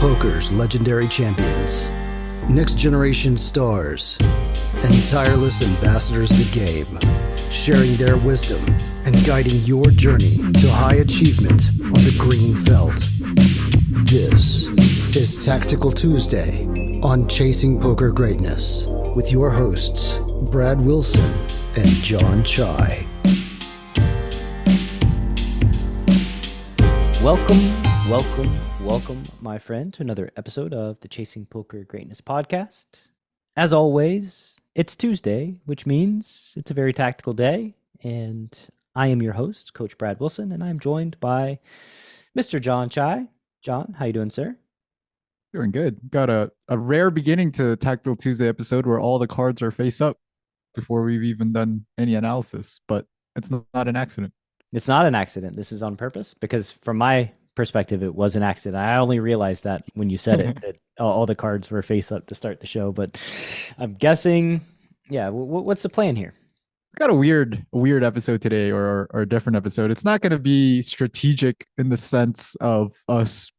Poker's legendary champions, next generation stars, and tireless ambassadors of the game, sharing their wisdom and guiding your journey to high achievement on the green felt. This is Tactical Tuesday on Chasing Poker Greatness with your hosts, Brad Wilson and John Chai. Welcome, my friend, to another episode of the Chasing Poker Greatness podcast. As always, it's Tuesday, which means it's a very tactical day, and I am your host, Coach Brad Wilson, and I'm joined by Mr. John Chai. John, how you doing, sir? Doing good. Got a rare beginning to the Tactical Tuesday episode where all the cards are face up before we've even done any analysis, but it's not an accident. It's not an accident. This is on purpose, because from my perspective, it was an accident. I only realized that when you said it, that all the cards were face up to start the show, but I'm guessing, yeah, what's the plan here? We got a weird episode today, or a different episode. It's not going to be strategic in the sense of us,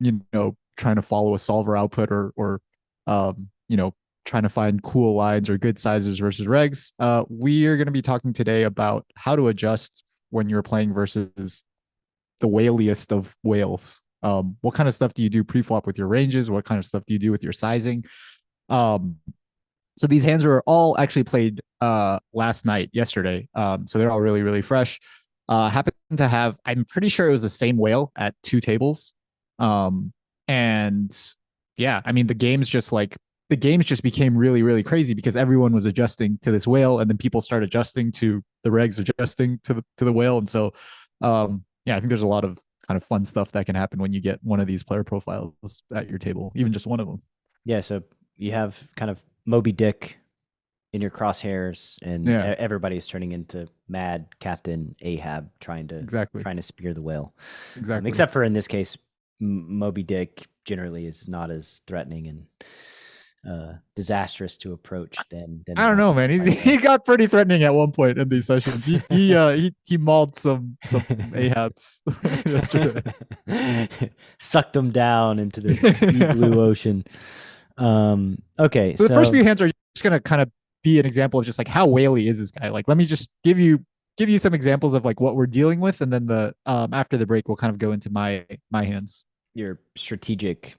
trying to follow a solver output or trying to find cool lines or good sizes versus regs. We are going to be talking today about how to adjust when you're playing versus the whaliest of whales. What kind of stuff do you do pre-flop with your ranges? What kind of stuff do you do with your sizing? So these hands were all actually played yesterday. So they're all really, really fresh. Happened to have, I'm pretty sure it was the same whale at two tables. And yeah, I mean, the games just became really, really crazy because everyone was adjusting to this whale, and then people start adjusting to the regs, adjusting to the whale. And so, yeah, I think there's a lot of kind of fun stuff that can happen when you get one of these player profiles at your table, even just one of them. Yeah, so you have kind of Moby Dick in your crosshairs, and everybody's turning into mad Captain Ahab trying to spear the whale. Exactly. Except for in this case, Moby Dick generally is not as threatening and disastrous to approach than I don't know, man. He got pretty threatening at one point in these sessions. He mauled some Ahabs yesterday. Sucked them down into the deep blue ocean. Okay, so the first few hands are just gonna kind of be an example of just like how whaley is this guy. Like, let me just give you some examples of like what we're dealing with, and then the after the break we'll kind of go into my hands. Your strategic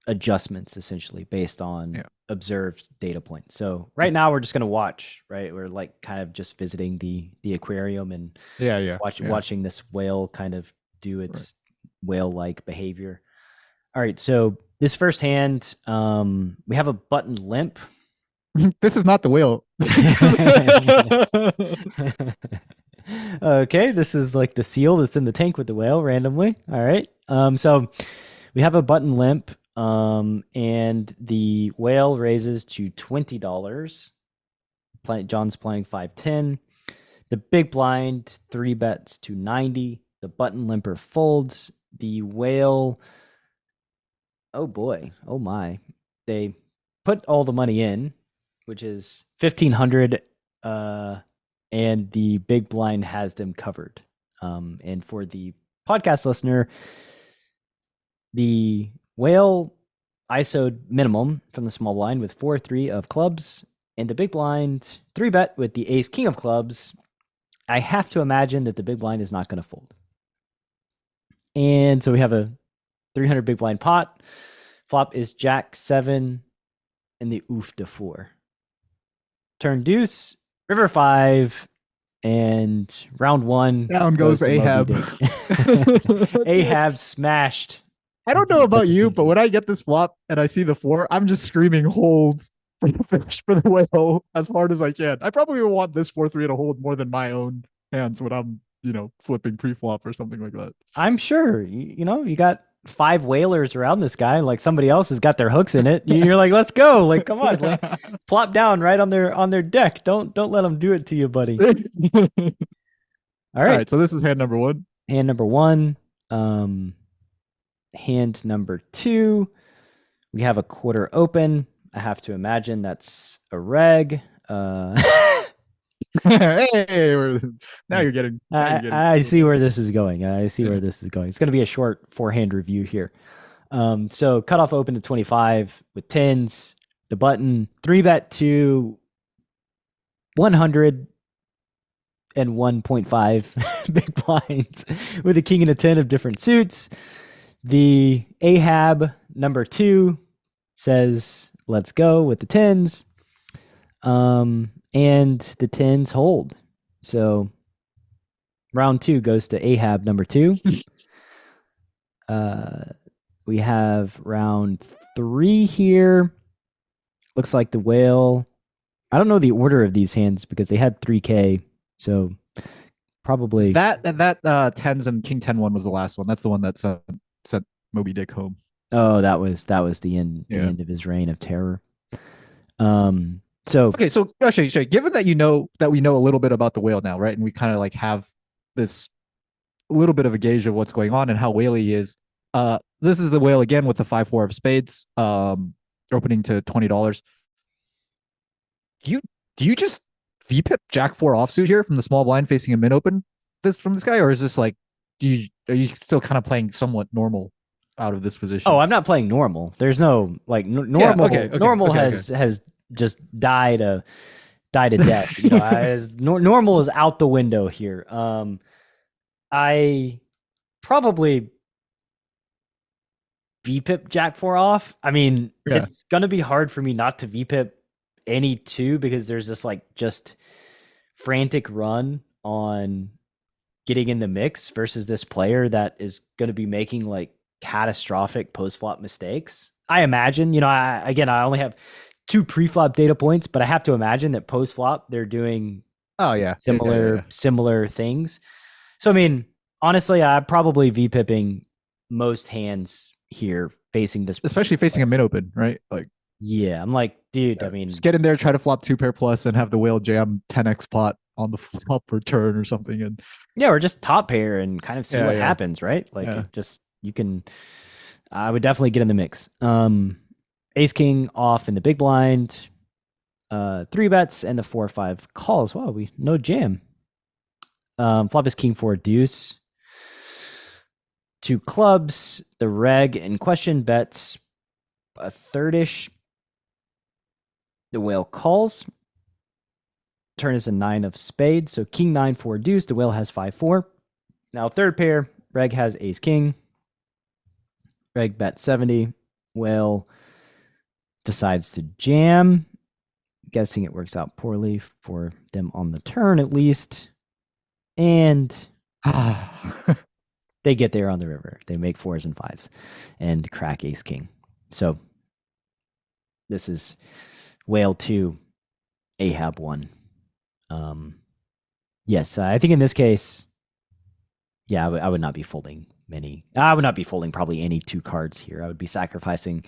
adjustments, essentially based on observed data points. So right now we're just going to watch, right? We're like kind of just visiting the aquarium and watching this whale kind of do its whale-like behavior. All right, so this first hand, we have a button limp. This is not the whale. Okay, this is like the seal that's in the tank with the whale randomly. All right, so we have a button limp. And the whale raises to $20. John's playing 5-10. The big blind 3-bets to 90. The button limper folds. The whale, oh boy, oh my. They put all the money in, which is $1,500, and the big blind has them covered. And for the podcast listener, the whale ISO'd minimum from the small blind with 4-3 of clubs, and the big blind 3-bet with the ace king of clubs. I have to imagine that the big blind is not going to fold. And so we have a 300 big blind pot. Flop is Jack 7 and the oof to 4. Turn deuce, river 5, and round 1. Down goes Ahab. Ahab smashed. I don't know about you, but when I get this flop and I see the 4, I'm just screaming hold for the finish for the whale as hard as I can. I probably would want this 4-3 to hold more than my own hands when I'm, flipping pre-flop or something like that. I'm sure. You got 5 whalers around this guy. Like, somebody else has got their hooks in it. You're like, let's go. Like, come on, like, plop down right on their deck. Don't let them do it to you, buddy. All right. So this is hand number 1. Hand number 1. Hand number 2, we have a quarter open. I have to imagine that's a reg. Hey, now you're getting. I see where this is going. Where this is going. It's going to be a short 4-hand review here. So cutoff open to 25 with tens. The button 3-bet to 100 and 1.5 big blinds with a king and a 10 of different suits. The Ahab number 2 says, let's go with the tens. And the tens hold. So round 2 goes to Ahab number 2. We have round 3 here. Looks like the whale. I don't know the order of these hands because they had 3K. So probably that tens and king 10 one was the last one. That's the one that sent Moby Dick home. Oh, that was the end of his reign of terror. So okay, so actually, given that we know a little bit about the whale now, right? And we kind of like have this little bit of a gauge of what's going on and how whaley he is. This is the whale again with the 5-4 of spades, opening to $20. Do you just VPip Jack 4 offsuit here from the small blind facing a min open from this guy, or is this like are you still kind of playing somewhat normal out of this position? Oh, I'm not playing normal. There's no like normal. Normal has just died a death. You know, normal is out the window here. I probably VPip Jack 4 off. I mean, it's gonna be hard for me not to VPip any 2 because there's this like just frantic run on getting in the mix versus this player that is going to be making like catastrophic post-flop mistakes. I imagine, you know, I only have 2 pre-flop data points, but I have to imagine that post-flop they're doing similar things. So I mean, honestly, I'm probably VPipping most hands here facing this, especially facing a mid open, right? Like, yeah, I'm like, dude, I mean, just get in there, try to flop 2 pair plus and have the whale jam 10x pot on the flop or turn or something. And or just top pair and kind of see what happens, right? Like I would definitely get in the mix. Ace king off in the big blind, 3 bets and the 4-5 calls. Wow, we no jam. Flop is king 4 deuce. 2 clubs. The reg in question bets a thirdish. The whale calls. Turn is a 9 of spades. So king 9 4 deuce. The whale has 5-4. Now third pair. Reg has ace king. Reg bet 70. Whale decides to jam. Guessing it works out poorly for them on the turn at least. And they get there on the river. They make 4s and 5s and crack ace king. So this is whale 2, Ahab 1. Yes, I think in this case, I would not be folding many. I would not be folding probably any 2 cards here. I would be sacrificing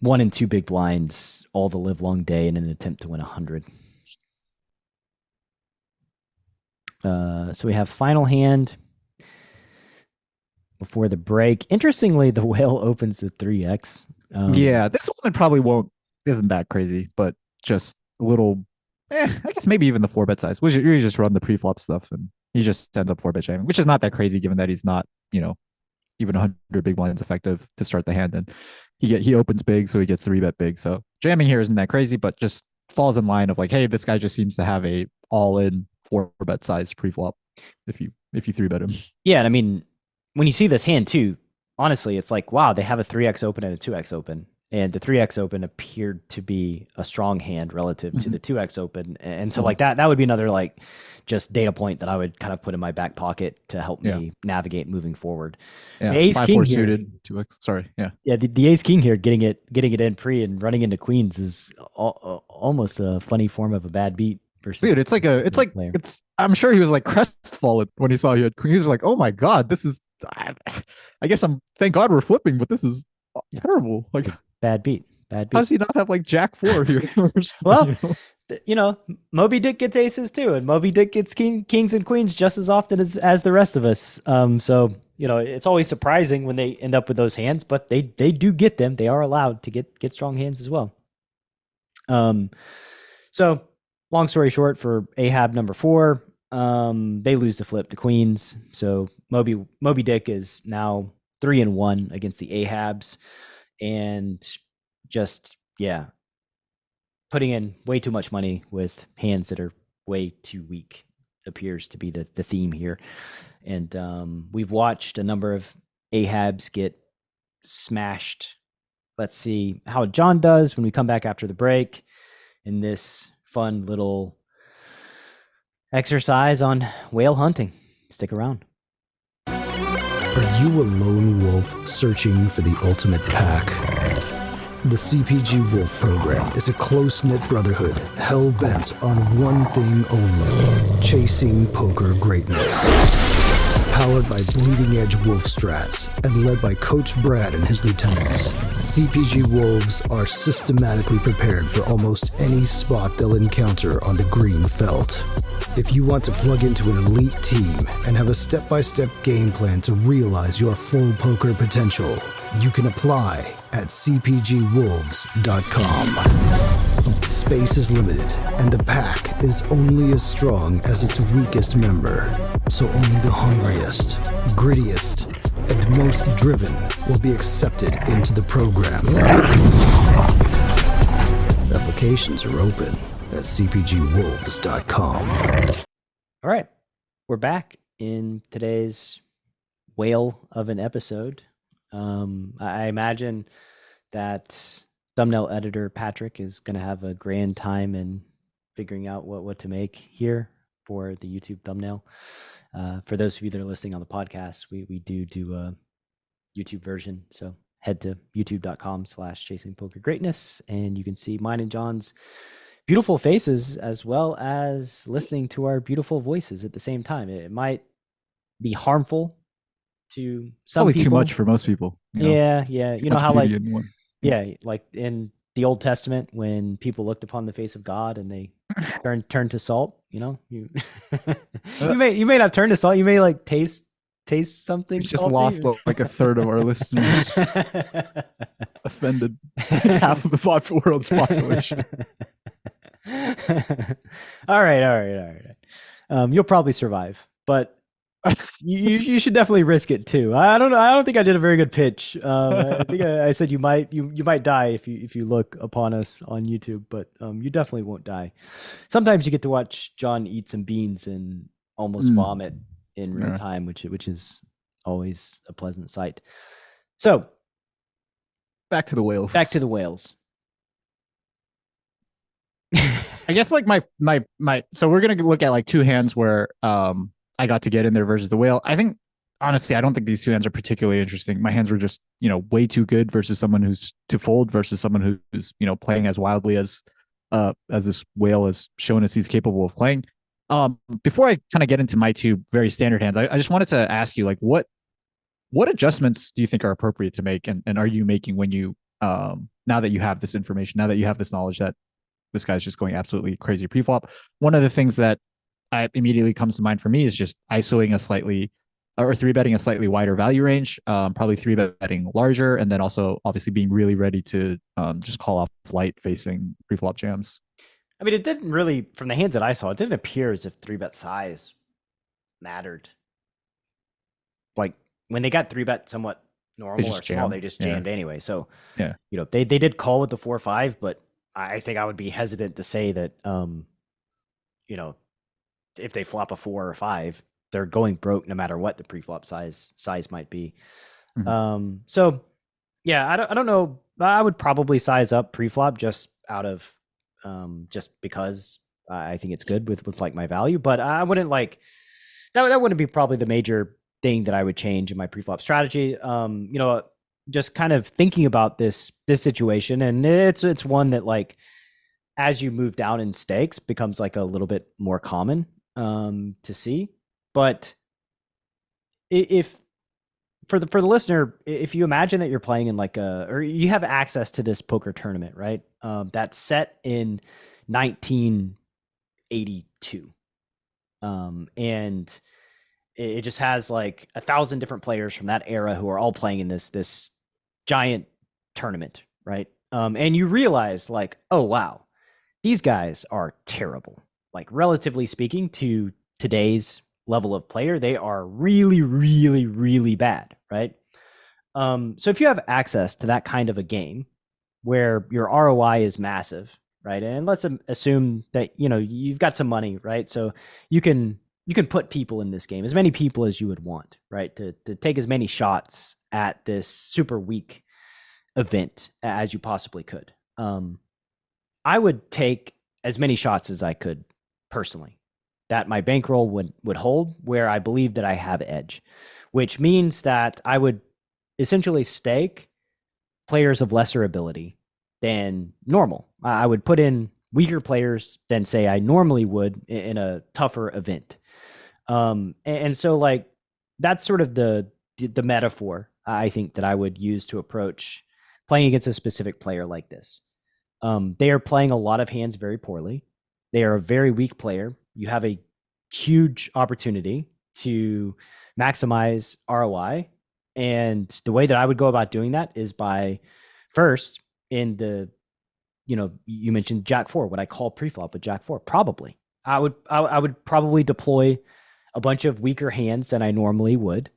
1 and 2 big blinds all the live long day in an attempt to win 100. So we have final hand before the break. Interestingly, the whale opens to 3x. This one probably isn't that crazy, but just a little. I guess maybe even the 4-bet size. You just run the pre-flop stuff and he just ends up 4-bet jamming, which is not that crazy given that he's not, even 100 big blinds effective to start the hand. And he opens big, so he gets 3-bet big. So jamming here isn't that crazy, but just falls in line of like, hey, this guy just seems to have a all-in 4-bet size pre-flop if you 3-bet him. Yeah, and I mean, when you see this hand too, honestly, it's like, wow, they have a 3x open and a 2x open. And the 3x open appeared to be a strong hand relative to the 2x open. And so like that would be another like just data point that I would kind of put in my back pocket to help me navigate moving forward. Yeah, the ace king here, suited 2x. Sorry. Yeah. Yeah, the ace king here getting it in pre and running into queens is almost a funny form of a bad beat. Dude, I'm sure he was like crestfallen when he saw he had queen. He was like, oh my God, this is, I guess thank God we're flipping, but this is terrible. Like, Bad beat. How does he not have like Jack 4 here? Well, Moby Dick gets aces too, and Moby Dick gets kings and queens just as often as the rest of us. So it's always surprising when they end up with those hands, but they do get them. They are allowed to get strong hands as well. So long story short, for Ahab number 4, they lose the flip to queens. So Moby Dick is now 3-1 against the Ahabs, and just putting in way too much money with hands that are way too weak appears to be the theme here. And we've watched a number of Ahabs get smashed. Let's see how John does when we come back after the break in this fun little exercise on whale hunting. Stick around. Are you a lone wolf searching for the ultimate pack? The CPG Wolf program is a close-knit brotherhood hell-bent on one thing only: chasing poker greatness. Powered by bleeding-edge wolf strats and led by Coach Brad and his lieutenants, CPG Wolves are systematically prepared for almost any spot they'll encounter on the green felt. If you want to plug into an elite team and have a step-by-step game plan to realize your full poker potential, you can apply at cpgwolves.com. Space is limited, and the pack is only as strong as its weakest member. So only the hungriest, grittiest, and most driven will be accepted into the program. Applications are open at cpgwolves.com. All right, we're back in today's whale of an episode. I imagine that thumbnail editor Patrick is going to have a grand time in figuring out what to make here for the YouTube thumbnail. For those of you that are listening on the podcast, we do a YouTube version. So head to youtube.com/chasingpokergreatness, and you can see mine and John's beautiful faces as well as listening to our beautiful voices at the same time. It might be harmful to some Probably people. too much for most people. Yeah. You know how like in like in the Old Testament when people looked upon the face of God and they turned to salt. You know, you you may not turn to salt. You may like taste something. We just salty. lost like a third of our listeners. Offended half of the world's population. All right. You'll probably survive, but you should definitely risk it too. I don't know. I don't think I did a very good pitch. I think I said you might die if you look upon us on YouTube, but you definitely won't die. Sometimes you get to watch John eat some beans and almost vomit in real time, which is always a pleasant sight. So back to the whales. I guess like my so we're gonna look at like two hands where I got to get in there versus the whale. I think honestly, I don't think these two hands are particularly interesting. My hands were just, way too good versus someone who's to fold versus someone who's, playing as wildly as this whale has shown us he's capable of playing. Before I kind of get into my two very standard hands, I just wanted to ask you, like, what adjustments do you think are appropriate to make, and are you making when you now that you have this information, now that you have this knowledge that this guy's just going absolutely crazy pre-flop? One of the things that immediately comes to mind for me is just ISOing a slightly or 3-betting a slightly wider value range, probably 3-betting larger, and then also obviously being really ready to just call off light facing pre-flop jams. I mean, it didn't really, from the hands that I saw, it didn't appear as if 3-bet size mattered. Like when they got 3-bet somewhat normal or small, they just jammed anyway. So yeah, they did call with the 4-5, but I think I would be hesitant to say that if they flop a 4 or 5, they're going broke no matter what the pre-flop size might be. Mm-hmm. So yeah, I don't know. I would probably size up pre-flop just out of just because I think it's good with like my value, but I wouldn't like that wouldn't be probably the major thing that I would change in my pre-flop strategy. Just kind of thinking about this situation, and it's one that, like, as you move down in stakes becomes like a little bit more common to see. But if for the listener, if you imagine that you're playing in like or you have access to this poker tournament, right? That's set in 1982. And it just has like 1,000 different players from that era who are all playing in this giant tournament, right? And you realize, like, oh wow, these guys are terrible. Like, relatively speaking to today's level of player, they are really, really, really bad, right? So if you have access to that kind of a game where your ROI is massive, right? And let's assume that you've got some money, right? So you can put people in this game, as many people as you would want, right? To take as many shots at this super weak event as you possibly could. I would take as many shots as I could personally that my bankroll would hold, where I believe that I have edge, which means that I would essentially stake players of lesser ability than normal. I would put in weaker players than, say, I normally would in a tougher event. And so, like, that's sort of the metaphor I think that I would use to approach playing against a specific player like this. They are playing a lot of hands very poorly. They are a very weak player. You have a huge opportunity to maximize ROI. And the way that I would go about doing that is by first in the, you mentioned Jack 4, what I call preflop with Jack 4. Probably. I would probably deploy a bunch of weaker hands than I normally would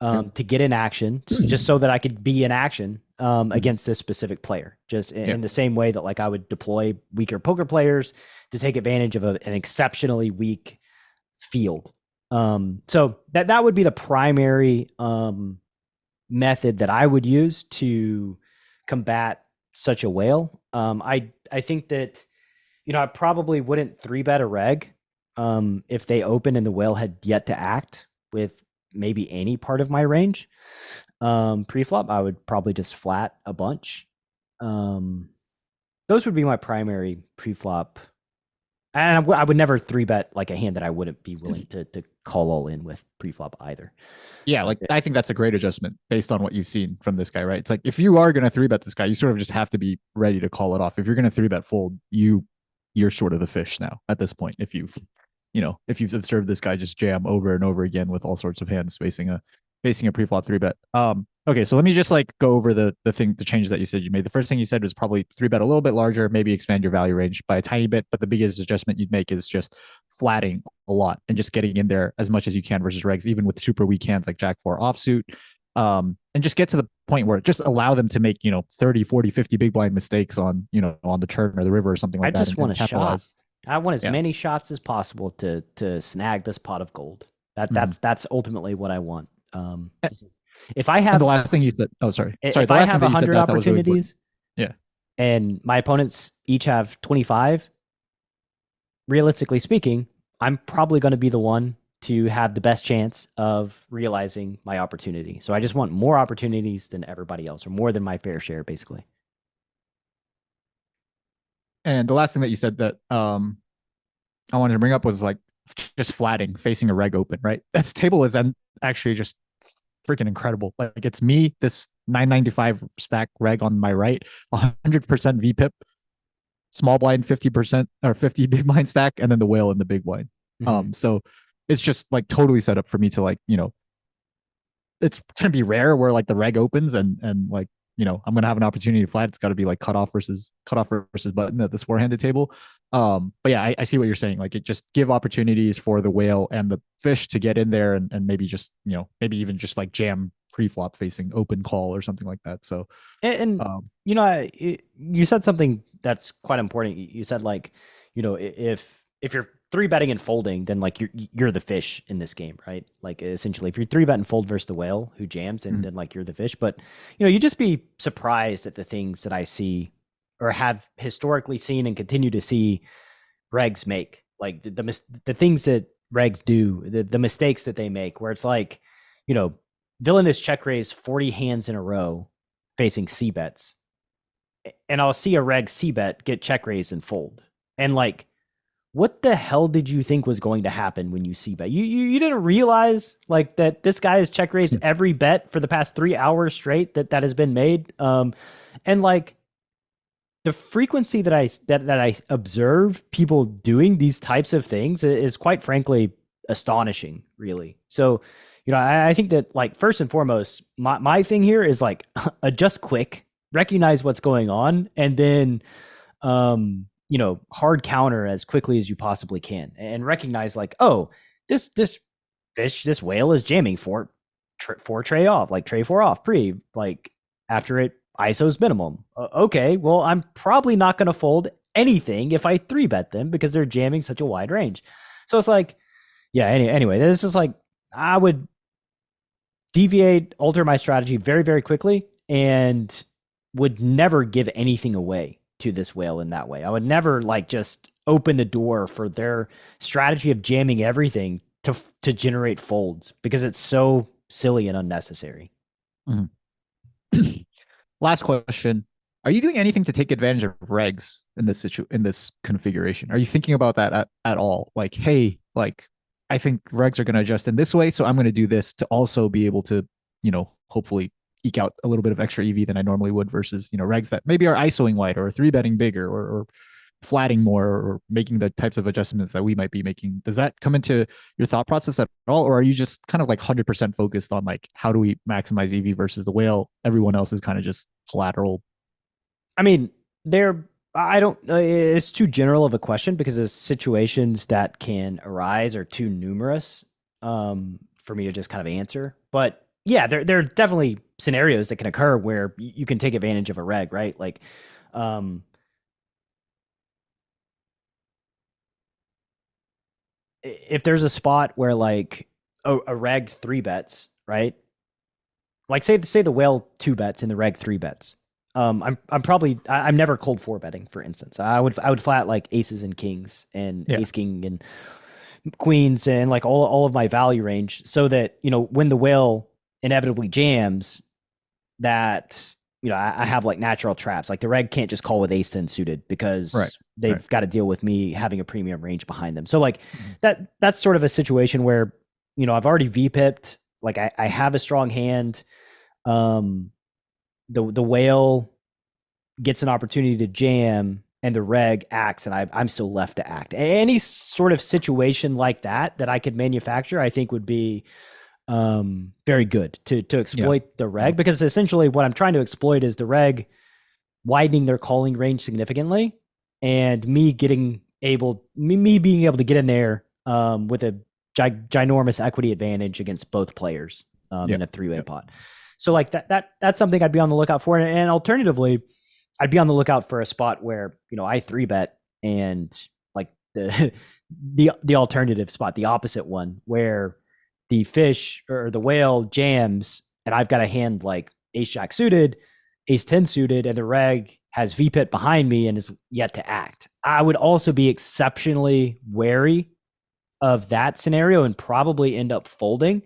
to get in action, just so that I could be in action against this specific player, just in the same way that, like, I would deploy weaker poker players to take advantage of an exceptionally weak field. So that would be the primary method that I would use to combat such a whale. I think that, I probably wouldn't 3-bet a reg if they open and the whale had yet to act with maybe any part of my range. Preflop, I would probably just flat a bunch. Those would be my primary preflop. And I would never 3-bet like a hand that I wouldn't be willing to call all in with preflop either. Yeah, like I think that's a great adjustment based on what you've seen from this guy, right? It's like, if you are going to 3-bet this guy, you sort of just have to be ready to call it off. If you're going to 3-bet fold, you're sort of the fish now at this point. If you've observed this guy just jam over and over again with all sorts of hands facing a preflop 3-bet. Okay, so let me just like go over the change that you said you made. The first thing you said was probably 3-bet a little bit larger, maybe expand your value range by a tiny bit, but the biggest adjustment you'd make is just flatting a lot and just getting in there as much as you can versus regs, even with super weak hands like Jack 4 offsuit. And just get to the point where just allow them to make, 30, 40, 50 big blind mistakes on the turn or the river or something like that. I just want a shot. I want as many shots as possible to snag this pot of gold. That's ultimately what I want. If I have, the last thing you said, sorry, if I have 100 opportunities, yeah, and my opponents each have 25, realistically speaking, I'm probably going to be the one to have the best chance of realizing my opportunity. So I just want more opportunities than everybody else, or more than my fair share, basically. And the last thing that you said that I wanted to bring up was like just flatting, facing a reg open, right? This table is actually just freaking incredible. Like, it's me, this 995 stack reg on my right, 100% VPIP, small blind 50% or 50 big blind stack, and then the whale in the big blind. So it's just like totally set up for me to, like, it's gonna be rare where like the reg opens and like, I'm gonna have an opportunity to flat. It's got to be like cutoff versus button at this 4-handed table. But yeah, I see what you're saying. Like, it just give opportunities for the whale and the fish to get in there and maybe just, maybe even just like jam pre-flop facing open call or something like that. So, you said something that's quite important. You said, like, if you're 3-betting and folding, then like you're the fish in this game, right? Like, essentially, if you're 3-bet and fold versus the whale who jams, and then like you're the fish. But you just be surprised at the things that I see or have historically seen and continue to see regs make, like the things that regs do, the mistakes that they make, where it's like, villainous check raise 40 hands in a row facing C bets, and I'll see a reg C bet get check raised and fold, and like, what the hell did you think was going to happen when you see bet? You didn't realize like that this guy has check raised every bet for the past 3 hours straight that has been made. And like, the frequency that I observe people doing these types of things is quite frankly astonishing, really. So, I think that, like, first and foremost, my thing here is like, adjust quick, recognize what's going on, and then hard counter as quickly as you possibly can, and recognize like, oh, this fish, this whale is jamming for four tray off, like tray four off pre, like after it ISO's minimum. Okay, well, I'm probably not going to fold anything if I three bet them because they're jamming such a wide range. So it's like, yeah, anyway, this is like, I would alter my strategy very, very quickly and would never give anything away to this whale in that way. I would never like just open the door for their strategy of jamming everything to generate folds because it's so silly and unnecessary. Mm-hmm. Last question. Are you doing anything to take advantage of regs in this configuration? Are you thinking about that at all? Like, hey, like I think regs are going to adjust in this way, so I'm going to do this to also be able to, hopefully eke out a little bit of extra EV than I normally would versus, regs that maybe are ISOing wider or three betting bigger or flatting more or making the types of adjustments that we might be making. Does that come into your thought process at all? Or are you just kind of like 100% focused on like, how do we maximize EV versus the whale? Everyone else is kind of just collateral. I mean, I don't, it's too general of a question because the situations that can arise are too numerous for me to just kind of answer. But yeah, there are definitely scenarios that can occur where you can take advantage of a reg, right? Like, if there's a spot where like a reg three bets, right? Like say the whale two bets and the reg three bets. I'm never cold four betting, for instance. I would flat like aces and kings and ace king and queens and like all of my value range so that, when the whale inevitably jams that, I have like natural traps. Like the reg can't just call with ace 10 suited because they've got to deal with me having a premium range behind them. So like that's sort of a situation where, I've already V-pipped, like I have a strong hand. The whale gets an opportunity to jam and the reg acts and I'm still left to act. Any sort of situation like that I could manufacture, I think would be very good to exploit the reg, because essentially what I'm trying to exploit is the reg widening their calling range significantly and me being able to get in there with a ginormous equity advantage against both players in a three-way pot. So like that's something I'd be on the lookout for. And alternatively, I'd be on the lookout for a spot where, I three bet and like the alternative spot, the opposite one where the fish or the whale jams and I've got a hand like ace jack suited, ace 10 suited, and the reg has V-pit behind me and is yet to act. I would also be exceptionally wary of that scenario and probably end up folding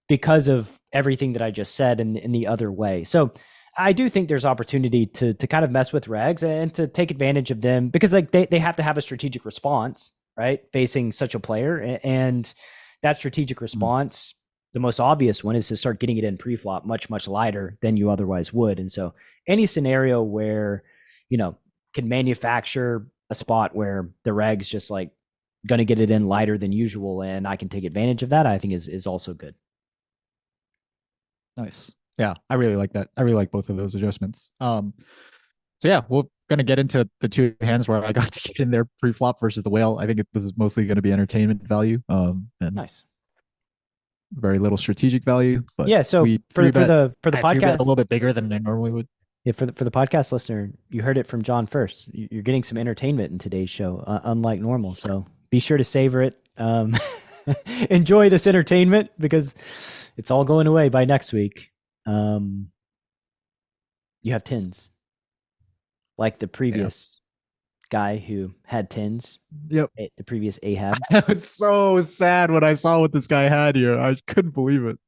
because of everything that I just said in the other way. So I do think there's opportunity to kind of mess with regs and to take advantage of them because like they have to have a strategic response, right? Facing such a player. And that strategic response, the most obvious one is to start getting it in pre-flop much, much lighter than you otherwise would. And so any scenario where, can manufacture a spot where the reg's just like going to get it in lighter than usual and I can take advantage of that, I think is also good. Nice. Yeah, I really like that. I really like both of those adjustments. So yeah, we're gonna get into the two hands where I got to get in there pre-flop versus the whale. I think this is mostly going to be entertainment value, and nice, very little strategic value. But yeah, so for the podcast, a little bit bigger than I normally would. Yeah, for the podcast listener, you heard it from John first. You're getting some entertainment in today's show, unlike normal. So be sure to savor it. Enjoy this entertainment because it's all going away by next week. You have tins, like the previous guy who had tins. Yep. The previous Ahab. I was so sad when I saw what this guy had here. I couldn't believe it.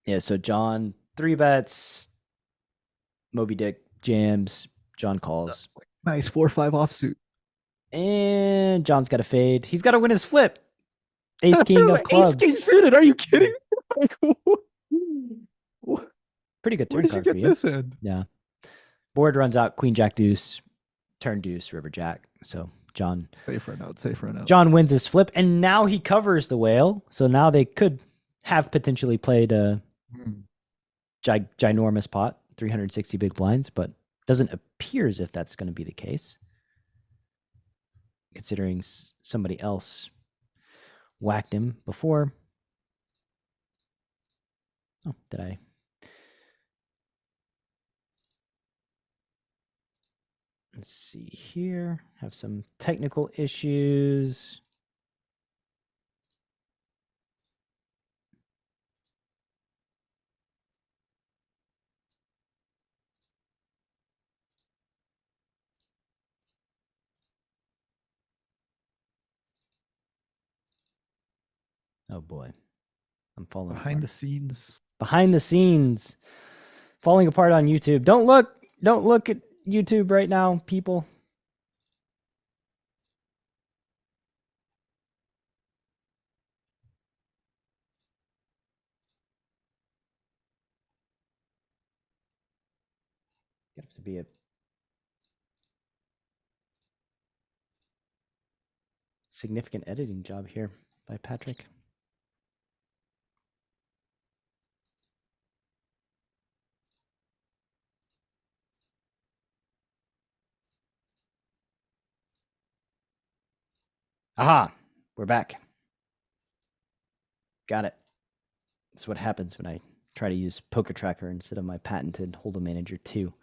Yeah. So John 3 bets. Moby Dick jams. John calls. Nice 4-5 offsuit. And John's got to fade. He's got to win his flip. Ace king of clubs. Ace king suited. Are you kidding? Pretty good turn card for you. This in? Yeah. Board runs out. Queen jack deuce. Turn deuce. River jack. So John. Safe for a note. John wins his flip, and now he covers the whale. So now they could have potentially played a ginormous pot, 360 big blinds, but doesn't appear as if that's going to be the case, considering somebody else whacked him before. Oh, did I? Let's see here. Have some technical issues. Oh boy, I'm falling Behind the apart. scenes. Behind the scenes, falling apart on YouTube. Don't look at YouTube right now, people. Got to be a significant editing job here by Patrick. Aha, we're back. Got it. That's what happens when I try to use Poker Tracker instead of my patented Hold'em Manager 2.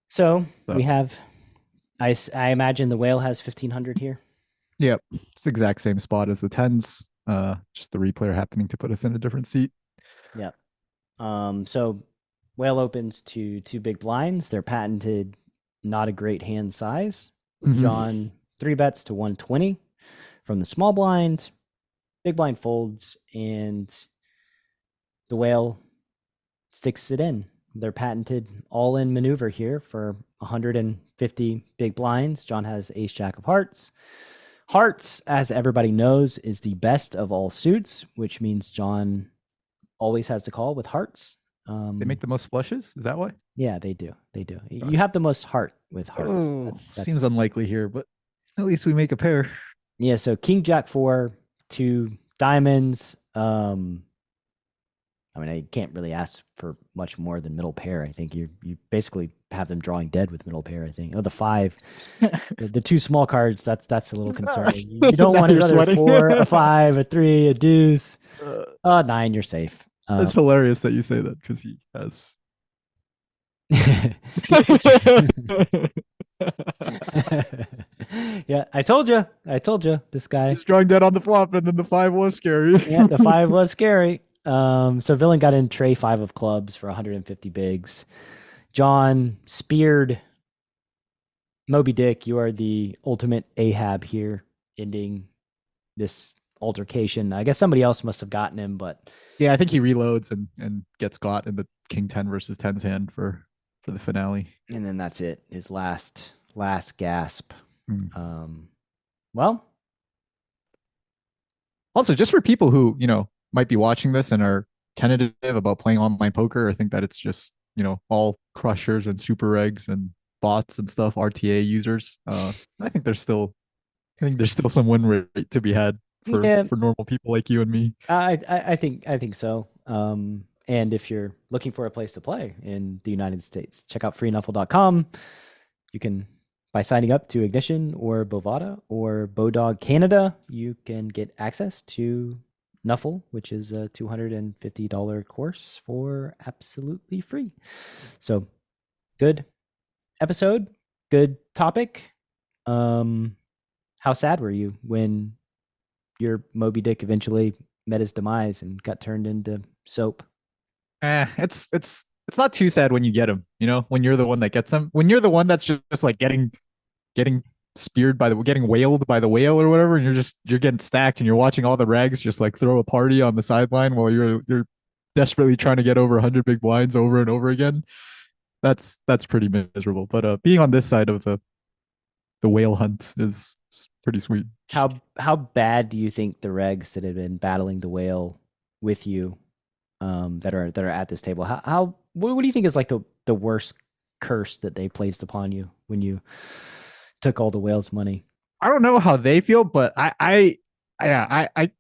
So we have, I imagine the whale has 1500 here. Yep, it's the exact same spot as the tens. Just the replayer happening to put us in a different seat. Yep. So whale opens to 2 big blinds. They're patented, not a great hand size. John 3 bets to 120 from the small blind. Big blind folds, and the whale sticks it in. Their patented all-in maneuver here for 150 big blinds. John has ace jack of hearts. Hearts, as everybody knows, is the best of all suits, which means John always has to call with hearts. They make the most flushes? Is that why? Yeah, they do. They do. You have the most heart with hearts. Oh, seems unlikely here, but at least we make a pair. Yeah, so king jack 4, 2 diamonds. I mean, I can't really ask for much more than middle pair. I think you basically have them drawing dead with middle pair. I think. Oh, the 5, the 2 small cards. That's a little concerning. You don't want another 4, a 5, a 3, a deuce. 9, you're safe. It's hilarious that you say that because he has. Yeah, I told you. This guy. He's drawing dead on the flop, and then the 5 was scary. Yeah, the 5 was scary. So Villain got in tray 5 of clubs for 150 bigs. John speared Moby Dick. You are the ultimate Ahab here, ending this altercation. I guess somebody else must have gotten him, but yeah, I think he reloads and gets got in the king 10 versus 10's hand for the finale. And then that's it. His last gasp. Well, also just for people who, might be watching this and are tentative about playing online poker, or think that it's just, all crushers and super regs and bots and stuff, RTA users. I think there's still some win rate to be had for normal people like you and me. I think so. And if you're looking for a place to play in the United States, check out freenuffle.com. You can, by signing up to Ignition or Bovada or Bodog Canada, you can get access to NUFFLE, which is a $250 course for absolutely free. So good episode, good topic. How sad were you when your Moby Dick eventually met his demise and got turned into soap? It's not too sad when you get him, when you're the one that gets him. When you're the one that's just like getting speared getting whaled by the whale or whatever, and you're getting stacked and you're watching all the regs just like throw a party on the sideline while you're desperately trying to get over 100 big blinds over and over again. That's pretty miserable. But being on this side of the whale hunt is pretty sweet. How bad do you think the regs that have been battling the whale with you, that are at this table, what do you think is like the worst curse that they placed upon you when you took all the whale's money? I don't know how they feel, but I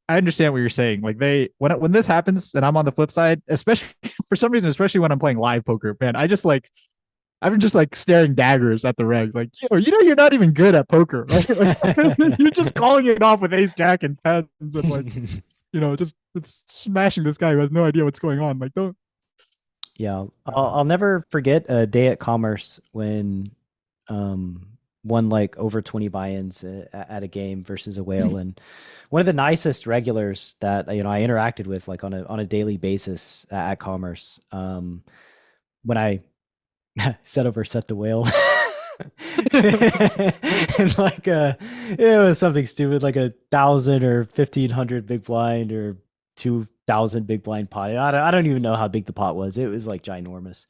understand what you're saying. Like when this happens and I'm on the flip side, especially for some reason, especially when I'm playing live poker, man, I'm just like staring daggers at the regs. Like, you're not even good at poker, right? Like, you're just calling it off with ace jack and tens and like just it's smashing this guy who has no idea what's going on. Like, don't. Yeah, I'll never forget a day at Commerce when won like over 20 buy-ins at a game versus a whale, and one of the nicest regulars that I interacted with like on a daily basis at Commerce, when I set the whale. And like it was something stupid like 1,000 or 1,500 big blind or 2,000 big blind pot. I don't even know how big the pot was. It was like ginormous.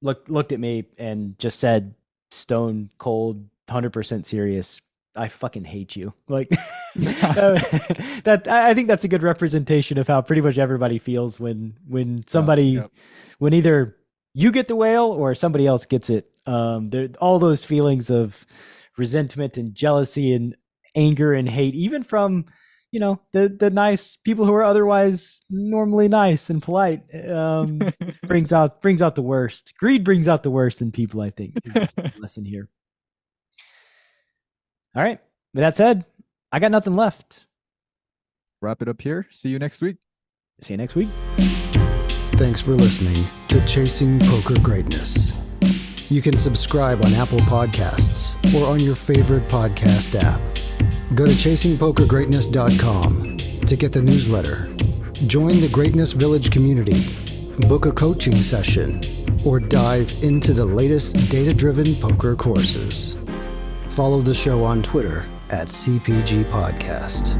Looked at me and just said, stone cold, 100% serious, I fucking hate you. Like that. I think that's a good representation of how pretty much everybody feels when somebody, when either you get the whale or somebody else gets it. There all those feelings of resentment and jealousy and anger and hate, even from the nice people who are otherwise normally nice and polite, brings out the worst. Greed brings out the worst in people, I think, is the lesson here. All right. With that said, I got nothing left. Wrap it up here. See you next week. See you next week. Thanks for listening to Chasing Poker Greatness. You can subscribe on Apple Podcasts or on your favorite podcast app. Go to chasingpokergreatness.com to get the newsletter, join the Greatness Village community, book a coaching session, or dive into the latest data-driven poker courses. Follow the show on Twitter at CPG Podcast.